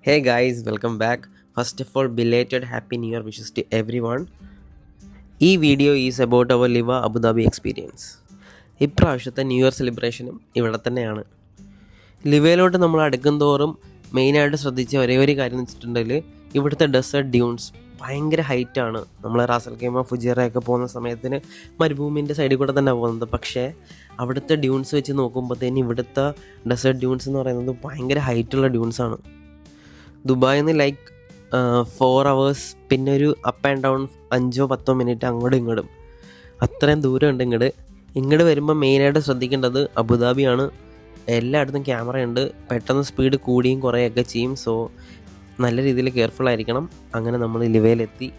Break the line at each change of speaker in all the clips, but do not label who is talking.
Hey guys, welcome back. First of all, belated Happy New Year wishes to everyone. ഈ video is about our Liwa Abu Dhabi experience. ഇപ്രാവശ്യത്തെ new year സെലിബ്രേഷനും ഇവിടെ തന്നെയാണ്. ലിവയിലോട്ട് നമ്മൾ അടുക്കും തോറും മെയിനായിട്ട് ശ്രദ്ധിച്ച ഒരേ ഒരു കാര്യം എന്ന് വെച്ചിട്ടുണ്ടെങ്കിൽ ഇവിടുത്തെ ഡെസേർട്ട് ഡ്യൂൺസ് ഭയങ്കര ഹൈറ്റാണ്. നമ്മൾ റാസൽ ഖൈമ ഫുജിയറയൊക്കെ പോകുന്ന സമയത്തിന് മരുഭൂമിൻ്റെ സൈഡിൽ കൂടെ തന്നെ പോകുന്നത്. പക്ഷേ അവിടുത്തെ ഡ്യൂൺസ് വെച്ച് നോക്കുമ്പോഴത്തേന് ഇവിടുത്തെ ഡെസേർട്ട് ഡ്യൂൺസ് എന്ന് പറയുന്നത് ഭയങ്കര ഹൈറ്റുള്ള ഡ്യൂൺസാണ്. ദുബായിൽ നിന്ന് 4 hours പിന്നെ ഒരു അപ്പ് ആൻഡ് ഡൗൺ 5-10 മിനിറ്റ് അങ്ങോട്ടും ഇങ്ങോട്ടും അത്രയും ദൂരമുണ്ട്. ഇങ്ങോട്ട് വരുമ്പോൾ മെയിനായിട്ട് ശ്രദ്ധിക്കേണ്ടത് അബുദാബിയാണ്. എല്ലായിടത്തും ക്യാമറയുണ്ട്. പെട്ടെന്ന് സ്പീഡ് കൂടിയും കുറേയൊക്കെ ചെയ്യും. സോ നല്ല രീതിയിൽ കെയർഫുൾ ആയിരിക്കണം. അങ്ങനെ നമ്മൾ ലിവയിലെത്തി.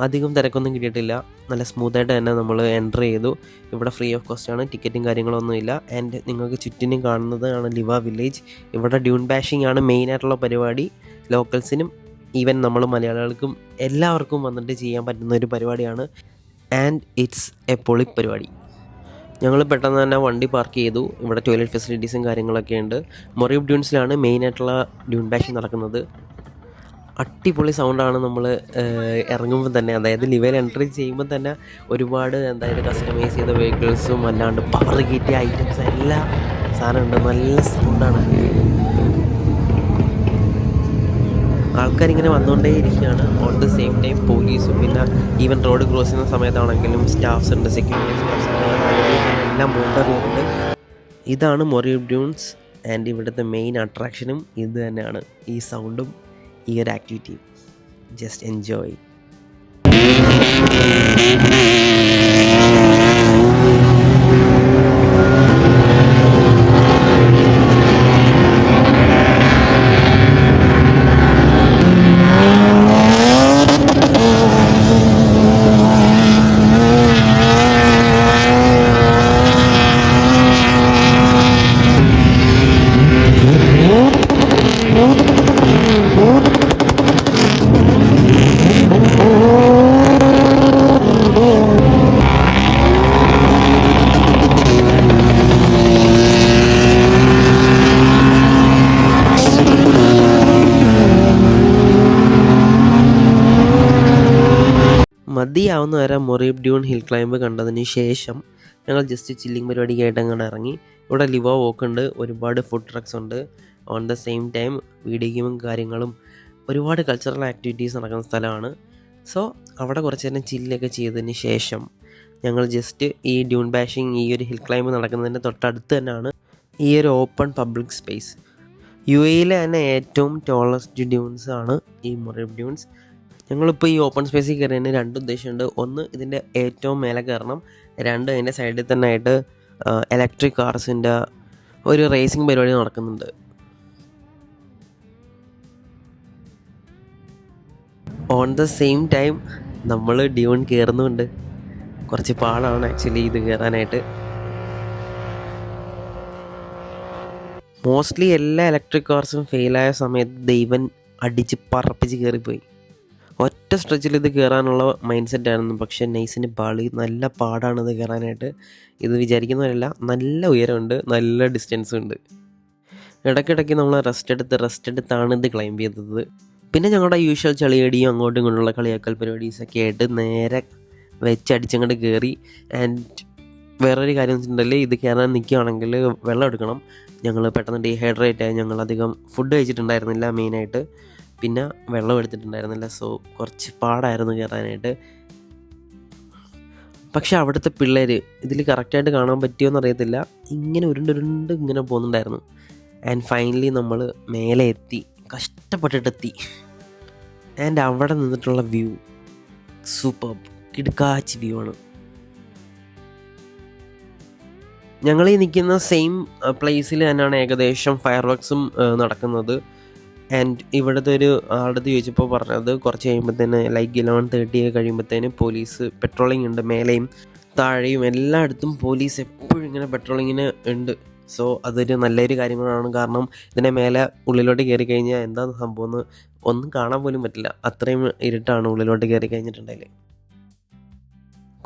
അധികം തിരക്കൊന്നും കിട്ടിയിട്ടില്ല. നല്ല സ്മൂത്തായിട്ട് തന്നെ നമ്മൾ എൻ്റർ ചെയ്തു. ഇവിടെ ഫ്രീ ഓഫ് കോസ്റ്റാണ്, ടിക്കറ്റും കാര്യങ്ങളൊന്നുമില്ല. ആൻഡ് നിങ്ങൾക്ക് ചുറ്റിനും കാണുന്നതാണ് ലിവ വില്ലേജ്. ഇവിടെ ഡ്യൂൺ ബാഷിംഗ് ആണ് മെയിനായിട്ടുള്ള പരിപാടി. ലോക്കൽസിനും ഈവൻ നമ്മൾ മലയാളികൾക്കും എല്ലാവർക്കും വന്നിട്ട് ചെയ്യാൻ പറ്റുന്ന ഒരു പരിപാടിയാണ്. ആൻഡ് ഇറ്റ്സ് എ പൊളി പരിപാടി. ഞങ്ങൾ പെട്ടെന്ന് തന്നെ വണ്ടി പാർക്ക് ചെയ്തു. ഇവിടെ ടോയ്ലറ്റ് ഫെസിലിറ്റീസും കാര്യങ്ങളൊക്കെ ഉണ്ട്. മൊറീബ് ഡ്യൂൺസിലാണ് മെയിനായിട്ടുള്ള ഡ്യൂൺ ബാഷിംഗ് നടക്കുന്നത്. അടിപൊളി സൗണ്ടാണ്. നമ്മൾ ഇറങ്ങുമ്പോൾ തന്നെ, അതായത് ലിവയിൽ എൻട്രി ചെയ്യുമ്പോൾ തന്നെ ഒരുപാട് കസ്റ്റമൈസ് ചെയ്ത വെഹിക്കിൾസും അല്ലാണ്ട് പവർ കയറ്റിയ ഐറ്റംസ് എല്ലാ സാധനമുണ്ട്. നല്ല സൗണ്ടാണ്. ആൾക്കാരിങ്ങനെ വന്നുകൊണ്ടേ ഇരിക്കുകയാണ്. ഓൺ ദ സെയിം ടൈം പോലീസും പിന്നെ ഈവൻ റോഡ് ക്രോസ് ചെയ്യുന്ന സമയത്താണെങ്കിലും സ്റ്റാഫ്സ് ഉണ്ട്, സെക്യൂരിറ്റി സ്റ്റാഫ്സ് എല്ലാം മോണിറ്റർ ചെയ്യുന്നുണ്ട്. ഇതാണ് മൊറീബ് ഡ്യൂൺസ്. ആൻഡ് ഇവിടുത്തെ മെയിൻ അട്രാക്ഷനും ഇത് തന്നെയാണ്. ഈ സൗണ്ടും ഈ ഒരു ആക്ടിവിറ്റി. Just enjoy. മതിയാവുന്ന വരെ മൊറീബ് ഡ്യൂൺ ഹിൽ ക്ലൈംബ് കണ്ടതിന് ശേഷം ഞങ്ങൾ ജസ്റ്റ് ചില്ലിങ് പരിപാടിക്കായിട്ട് അങ്ങനെ ഇറങ്ങി. ഇവിടെ ലിവ വോക്ക് ഉണ്ട്, ഒരുപാട് ഫുഡ് ട്രക്സ് ഉണ്ട്. On the same time video ഗെയിമും കാര്യങ്ങളും ഒരുപാട് കൾച്ചറൽ ആക്ടിവിറ്റീസ് നടക്കുന്ന സ്ഥലമാണ്. സോ അവിടെ കുറച്ച് നേരം ചില്ലൊക്കെ ചെയ്തതിന് ശേഷം ഞങ്ങൾ ജസ്റ്റ് ഈ ഡ്യൂൺ ബാഷിങ്, ഈ ഒരു ഹിൽ ക്ലൈംബ് നടക്കുന്നതിൻ്റെ തൊട്ടടുത്ത് തന്നെയാണ് ഈ ഒരു ഓപ്പൺ പബ്ലിക് സ്പേസ്. UAE തന്നെ ഏറ്റവും ടോളസ്റ്റ് ഡ്യൂൺസ് ആണ് ഈ മൊറീബ് ഡ്യൂൺസ്. ഞങ്ങളിപ്പോൾ ഈ ഓപ്പൺ സ്പേസിൽ കയറിയതിന് 2 ഉദ്ദേശമുണ്ട്. ഒന്ന്, ഇതിൻ്റെ ഏറ്റവും മേലെ കയറണം. 2, അതിൻ്റെ സൈഡിൽ തന്നെ ആയിട്ട് ഇലക്ട്രിക് കാർസിൻ്റെ ഒരു റേസിംഗ് പരിപാടി നടക്കുന്നുണ്ട്. ഓൺ ദ സെയിം ടൈം നമ്മൾ ഡ്യൂൺ കയറുന്നുണ്ട്. കുറച്ച് പാടാണ് ആക്ച്വലി ഇത് കയറാനായിട്ട്. മോസ്റ്റ്ലി എല്ലാ ഇലക്ട്രിക് കാർസും ഫെയിലായ സമയത്ത് ദൈവൻ അടിച്ച് പറപ്പിച്ച് കയറിപ്പോയി. ഒറ്റ സ്ട്രെച്ചിൽ ഇത് കയറാനുള്ള മൈൻഡ് സെറ്റായിരുന്നു. പക്ഷേ നൈസിന് നല്ല പാടാണ് ഇത് കയറാനായിട്ട്. ഇത് വിചാരിക്കുന്നവരല്ല, നല്ല ഉയരമുണ്ട്, നല്ല ഡിസ്റ്റൻസും ഉണ്ട്. ഇടയ്ക്കിടയ്ക്ക് നമ്മൾ റെസ്റ്റ് എടുത്താണ് ഇത് ക്ലൈംബ് ചെയ്തത്. പിന്നെ ഞങ്ങളുടെ യൂഷ്വൽ ചളിയടിയും അങ്ങോട്ടും ഇങ്ങോട്ടുള്ള കളിയാക്കൽ പരിപാടീസൊക്കെ ആയിട്ട് നേരെ വെച്ചടിച്ചങ്ങോട്ട് കയറി. ആൻഡ് വേറൊരു കാര്യം വെച്ചിട്ടുണ്ടെങ്കിൽ ഇത് കയറാൻ നിൽക്കുകയാണെങ്കിൽ വെള്ളം എടുക്കണം. ഞങ്ങൾ പെട്ടെന്ന് ഡീഹൈഡ്രേറ്റ് ആയി. ഞങ്ങളധികം ഫുഡ് കഴിച്ചിട്ടുണ്ടായിരുന്നില്ല മെയിനായിട്ട്, പിന്നെ വെള്ളം എടുത്തിട്ടുണ്ടായിരുന്നില്ല. സോ കുറച്ച് പാടായിരുന്നു കയറാനായിട്ട്. പക്ഷെ അവിടുത്തെ പിള്ളേർ ഇതിൽ കറക്റ്റായിട്ട് കാണാൻ പറ്റിയോന്ന് അറിയത്തില്ല, ഇങ്ങനെ ഉരുണ്ട് ഇങ്ങനെ പോകുന്നുണ്ടായിരുന്നു. ആൻഡ് ഫൈനലി നമ്മൾ മേലെ എത്തി, കഷ്ടപ്പെട്ടിട്ടെത്തി. ആൻഡ് അവിടെ നിന്നിട്ടുള്ള വ്യൂ സൂപ്പർ കിടുക്കാച്ചി വ്യൂ ആണ്. ഞങ്ങൾ ഈ നിൽക്കുന്ന സെയിം പ്ലേസിൽ തന്നെയാണ് ഏകദേശം ഫയർ വർക്ക്സും നടക്കുന്നത്. ആൻഡ് ഇവിടുത്തെ ഒരു ആളുടെ ചോദിച്ചപ്പോൾ പറഞ്ഞത് കുറച്ച് കഴിയുമ്പോഴത്തേന് 11:30 കഴിയുമ്പോഴത്തേന് പോലീസ് പെട്രോളിങ് ഉണ്ട്. മേലെയും താഴെയും എല്ലായിടത്തും പോലീസ് എപ്പോഴും ഇങ്ങനെ പെട്രോളിങ്ങിന് ഉണ്ട്. സോ അതൊരു നല്ലൊരു കാര്യങ്ങളാണ്. കാരണം ഇതിൻ്റെ മേലെ ഉള്ളിലോട്ട് കയറി കഴിഞ്ഞാൽ എന്താ സംഭവം ഒന്നും കാണാൻ പോലും പറ്റില്ല. അത്രയും ഇരുട്ടാണ് ഉള്ളിലോട്ട് കയറി കഴിഞ്ഞിട്ടുണ്ടെങ്കിൽ.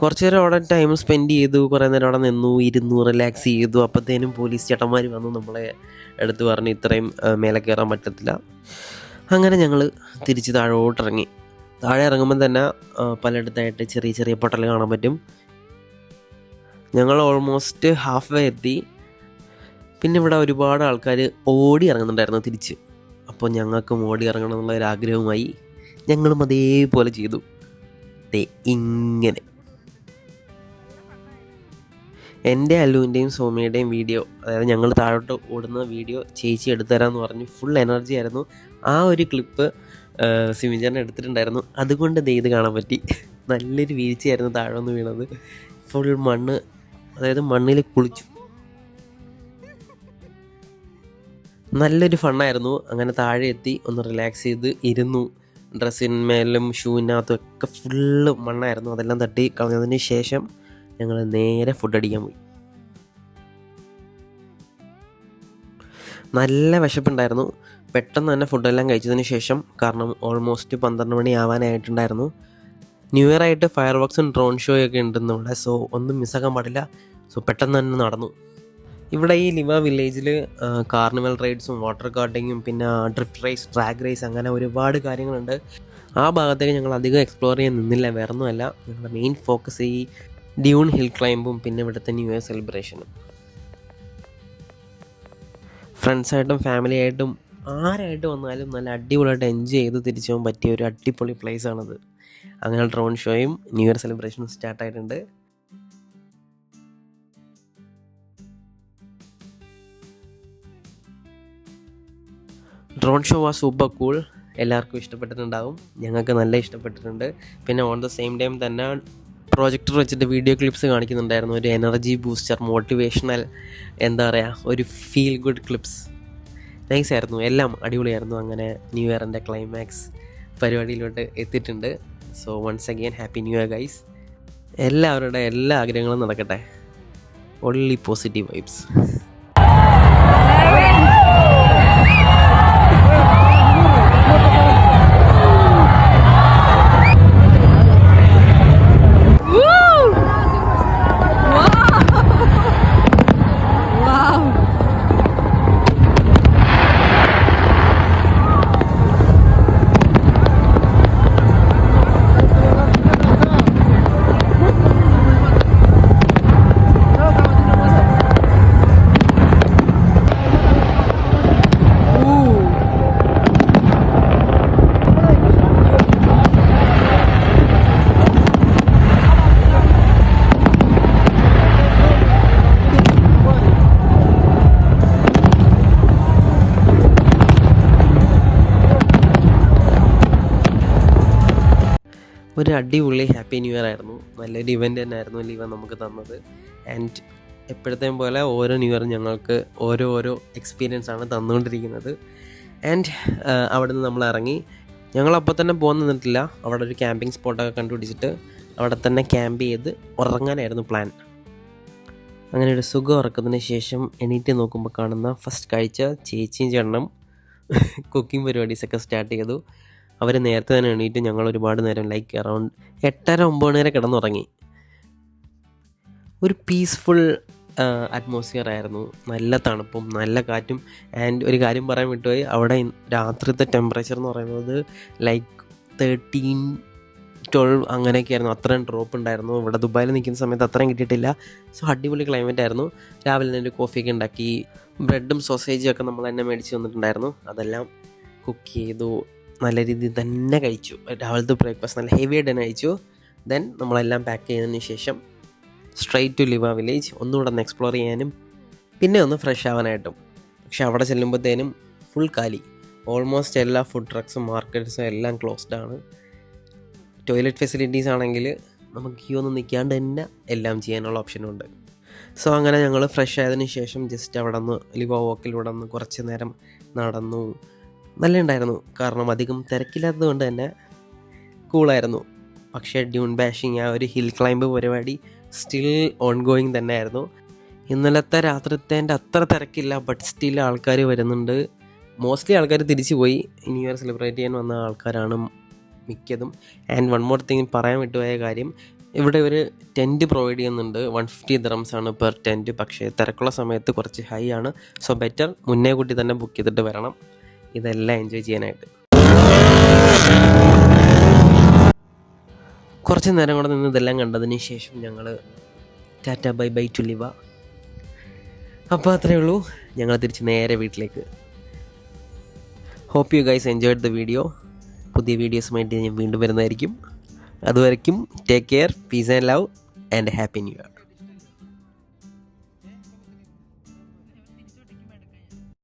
കുറച്ച് നേരം അവിടെ ടൈം സ്പെൻഡ് ചെയ്തു, കുറേ നേരം അവിടെ നിന്നു, ഇരുന്നു, റിലാക്സ് ചെയ്തു. അപ്പോഴത്തേനും പോലീസ് ചേട്ടന്മാർ വന്നു നമ്മളെ എടുത്ത് പറഞ്ഞ് ഇത്രയും മേലെ കയറാൻ പറ്റത്തില്ല. അങ്ങനെ ഞങ്ങൾ തിരിച്ച് താഴോട്ടിറങ്ങി. താഴെ ഇറങ്ങുമ്പം തന്നെ പലയിടത്തായിട്ട് ചെറിയ ചെറിയ പൊട്ടൽ കാണാൻ പറ്റും. ഞങ്ങൾ ഓൾമോസ്റ്റ് ഹാഫ് വേ എത്തി. പിന്നെ ഇവിടെ ഒരുപാട് ആൾക്കാർ ഓടി ഇറങ്ങുന്നുണ്ടായിരുന്നു തിരിച്ച്. അപ്പോൾ ഞങ്ങൾക്കും ഓടി ഇറങ്ങണം എന്നുള്ള ഒരു ആഗ്രഹമായി. ഞങ്ങളും അതേപോലെ ചെയ്തു. ഇങ്ങനെ എൻ്റെ അല്ലുവിൻ്റെയും സോമിയുടെയും വീഡിയോ, അതായത് ഞങ്ങൾ താഴോട്ട് ഓടുന്ന വീഡിയോ ചേച്ചി എടുത്തുതരാമെന്ന് പറഞ്ഞ് ഫുൾ എനർജി ആയിരുന്നു. ആ ഒരു ക്ലിപ്പ് സിമിചേട്ടൻ എടുത്തിട്ടുണ്ടായിരുന്നു. അതുകൊണ്ട് ഇത് കാണാൻ പറ്റി. നല്ലൊരു വീഴ്ചയായിരുന്നു താഴെ ഒന്ന് വീണത്. ഫുൾ മണ്ണ്, അതായത് മണ്ണിൽ കുളിച്ചു. നല്ലൊരു ഫണ്ണായിരുന്നു. അങ്ങനെ താഴെ എത്തി, ഒന്ന് റിലാക്സ് ചെയ്ത് ഇരുന്നു. ഡ്രസ്സിന്മേലും ഷൂവിനകത്തും ഒക്കെ ഫുള്ള് മണ്ണായിരുന്നു. അതെല്ലാം തട്ടി കളഞ്ഞതിന് ശേഷം ഞങ്ങൾ നേരെ ഫുഡ് അടിക്കാൻ പോയി. നല്ല വിശപ്പുണ്ടായിരുന്നു. പെട്ടെന്ന് തന്നെ ഫുഡെല്ലാം കഴിച്ചതിന് ശേഷം, കാരണം ഓൾമോസ്റ്റ് 12 മണി ആവാനായിട്ടുണ്ടായിരുന്നു. ന്യൂ ഇയർ ആയിട്ട് ഫയർ വർക്ക്സും ഡ്രോൺ ഷോയൊക്കെ ഉണ്ടെന്ന് ഇവിടെ. സോ ഒന്നും മിസ്സാക്കാൻ പാടില്ല. സോ പെട്ടെന്ന് തന്നെ നടന്നു. ഇവിടെ ഈ ലിവ വില്ലേജിൽ കാർണിവൽ റൈഡ്സും വാട്ടർ കാർട്ടിങ്ങും പിന്നെ ഡ്രിഫ്റ്റ് റേസ്, ഡ്രാഗ് റേസ്, അങ്ങനെ ഒരുപാട് കാര്യങ്ങളുണ്ട്. ആ ഭാഗത്തേക്ക് ഞങ്ങൾ അധികം എക്സ്പ്ലോർ ചെയ്യാൻ നിന്നില്ല. വേറൊന്നുമല്ല, ഞങ്ങളുടെ മെയിൻ ഫോക്കസ് ഈ ഡ്യൂൺ ഹിൽ ക്ലൈംബും പിന്നെ ഇവിടുത്തെ ന്യൂ ഇയർ സെലിബ്രേഷനും. ഫ്രണ്ട്സായിട്ടും ഫാമിലി ആയിട്ടും ആരായിട്ട് വന്നാലും നല്ല അടിപൊളിയായിട്ട് എൻജോയ് ചെയ്ത് തിരിച്ചു പോകാൻ പറ്റിയ ഒരു അടിപൊളി പ്ലേസ് ആണത്. അങ്ങനെ ഡ്രോൺ ഷോയും ന്യൂ ഇയർ സെലിബ്രേഷനും സ്റ്റാർട്ടായിട്ടുണ്ട്. Drone show was super cool. എല്ലാവർക്കും ഇഷ്ടപ്പെട്ടിട്ടുണ്ടാവും. ഞങ്ങൾക്ക് നല്ല ഇഷ്ടപ്പെട്ടിട്ടുണ്ട്. പിന്നെ ഓൺ ദ സെയിം ടൈം തന്നെ പ്രൊജക്ടർ വെച്ചിട്ട് വീഡിയോ ക്ലിപ്സ് കാണിക്കുന്നുണ്ടായിരുന്നു. ഒരു എനർജി ബൂസ്റ്റർ, മോട്ടിവേഷണൽ, എന്താ പറയുക, ഒരു ഫീൽ ഗുഡ് ക്ലിപ്സ്. നൈസായിരുന്നു, എല്ലാം അടിപൊളിയായിരുന്നു. അങ്ങനെ ന്യൂ ഇയറിൻ്റെ ക്ലൈമാക്സ് പരിപാടിയിലോട്ട് എത്തിയിട്ടുണ്ട്. So once again happy new year guys. എല്ലാവരുടെ എല്ലാ ആഗ്രഹങ്ങളും നടക്കട്ടെ. Only positive vibes. ഒരു അടിപൊളി ഹാപ്പി ന്യൂ ഇയർ ആയിരുന്നു. നല്ലൊരു ഇവൻ്റ് തന്നെ ആയിരുന്നു ലിവ നമുക്ക് തന്നത്. ആൻഡ് എപ്പോഴത്തെയും പോലെ ഓരോ ന്യൂ ഇയറും ഞങ്ങൾക്ക് ഓരോ എക്സ്പീരിയൻസ് ആണ് തന്നുകൊണ്ടിരിക്കുന്നത്. ആൻഡ് അവിടെ നിന്ന് നമ്മൾ ഇറങ്ങി. ഞങ്ങളപ്പോൾ തന്നെ പോകാൻ നിന്നിട്ടില്ല. അവിടെ ഒരു ക്യാമ്പിംഗ് സ്പോട്ടൊക്കെ കണ്ടുപിടിച്ചിട്ട് അവിടെ തന്നെ ക്യാമ്പ് ചെയ്ത് ഉറങ്ങാനായിരുന്നു പ്ലാൻ. അങ്ങനെ ഒരു സുഖം ഉറക്കത്തിന് ശേഷം എണീറ്റ് നോക്കുമ്പോൾ കാണുന്ന ഫസ്റ്റ് കാഴ്ച ചേച്ചിയും ചേട്ടനും കുക്കിംഗ് പരിപാടീസൊക്കെ സ്റ്റാർട്ട് ചെയ്തു. അവർ നേരത്തെ തന്നെ എണീറ്റ് ഞങ്ങൾ ഒരുപാട് നേരം ലൈക്ക് അറൗണ്ട് 8:30-9 വരെ കിടന്നുറങ്ങി. ഒരു പീസ്ഫുൾ അറ്റ്മോസ്ഫിയർ ആയിരുന്നു. നല്ല തണുപ്പും നല്ല കാറ്റും. ആൻഡ് ഒരു കാര്യം പറയാൻ വിട്ടുപോയി, അവിടെ രാത്രിത്തെ ടെമ്പറേച്ചർ എന്ന് പറയുന്നത് ലൈക്ക് 13-12 അങ്ങനെയൊക്കെ ആയിരുന്നു. അത്രയും ഡ്രോപ്പ് ഉണ്ടായിരുന്നു. ഇവിടെ ദുബായിൽ നിൽക്കുന്ന സമയത്ത് അത്രയും കിട്ടിയിട്ടില്ല. സോ അടിപൊളി ക്ലൈമറ്റ് ആയിരുന്നു. രാവിലെ തന്നെ ഒരു കോഫിയൊക്കെ ഉണ്ടാക്കി, ബ്രെഡും സോസേജും ഒക്കെ നമ്മൾ തന്നെ മേടിച്ച് വന്നിട്ടുണ്ടായിരുന്നു. അതെല്ലാം കുക്ക് ചെയ്തു, നല്ല രീതിയിൽ തന്നെ കഴിച്ചു. രാവിലത്തെ ബ്രേക്ക്ഫാസ്റ്റ് നല്ല ഹെവി ആയിട്ട് തന്നെ കഴിച്ചു. ദെൻ നമ്മളെല്ലാം പാക്ക് ചെയ്തതിന് ശേഷം സ്ട്രെയിറ്റ് ടു ലിവ വില്ലേജ്, ഒന്നുകൂടെ ഒന്ന് എക്സ്പ്ലോർ ചെയ്യാനും പിന്നെ ഒന്ന് ഫ്രഷ് ആവാനായിട്ടും. പക്ഷെ അവിടെ ചെല്ലുമ്പോഴത്തേനും ഫുൾ കാലി. ഓൾമോസ്റ്റ് എല്ലാ ഫുഡ് ട്രക്സും മാർക്കറ്റ്സും എല്ലാം ക്ലോസ്ഡ് ആണ്. ടോയ്ലറ്റ് ഫെസിലിറ്റീസ് ആണെങ്കിൽ നമുക്ക് ക്യൂ ഒന്നും നിൽക്കാണ്ട് തന്നെ എല്ലാം ചെയ്യാനുള്ള ഓപ്ഷനുണ്ട്. സോ അങ്ങനെ ഞങ്ങൾ ഫ്രഷ് ആയതിനു ശേഷം ജസ്റ്റ് അവിടെ നിന്ന് ലിവ വോക്കിലൂടെ നിന്ന് കുറച്ച് നേരം നടന്നു. നല്ല ഉണ്ടായിരുന്നു, കാരണം അധികം തിരക്കില്ലാത്തത് കൊണ്ട് തന്നെ കൂളായിരുന്നു. പക്ഷേ ഡ്യൂൺ ബാഷിങ്, ആ ഒരു ഹിൽ ക്ലൈംബ് പരിപാടി സ്റ്റിൽ ഓൺ ഗോയിങ് തന്നെ ആയിരുന്നു. ഇന്നലത്തെ രാത്രിത്തെ അത്ര തിരക്കില്ല, ബട്ട് സ്റ്റിൽ ആൾക്കാർ വരുന്നുണ്ട്. മോസ്റ്റ്ലി ആൾക്കാർ തിരിച്ചു പോയി. ന്യൂ ഇയർ സെലിബ്രേറ്റ് ചെയ്യാൻ വന്ന ആൾക്കാരാണ് മിക്കതും. ആൻഡ് വൺ മോർ തിങ് പറയാൻ വിട്ടുപോയ കാര്യം, ഇവിടെ ഒരു ടെൻറ്റ് പ്രൊവൈഡ് ചെയ്യുന്നുണ്ട്. 150 dirhams ആണ് പെർ ടെൻറ്റ്. പക്ഷേ തിരക്കുള്ള സമയത്ത് കുറച്ച് ഹൈ ആണ്. സോ ബെറ്റർ മുന്നേ കൂട്ടി തന്നെ ബുക്ക് ചെയ്തിട്ട് വരണം ഇതെല്ലാം എൻജോയ് ചെയ്യാനായിട്ട്. കുറച്ച് നേരം കൂടെ നിന്ന് ഇതെല്ലാം കണ്ടതിന് ശേഷം ഞങ്ങൾ tata bye bye to Liwa. അപ്പോൾ അത്രയേ ഉള്ളൂ, ഞങ്ങൾ തിരിച്ച് നേരെ വീട്ടിലേക്ക്. Hope you guys enjoyed the video. പുതിയ വീഡിയോസുമായിട്ട് ഞാൻ വീണ്ടും വരുന്നതായിരിക്കും. അതുവരയ്ക്കും take care, peace and love and happy new year.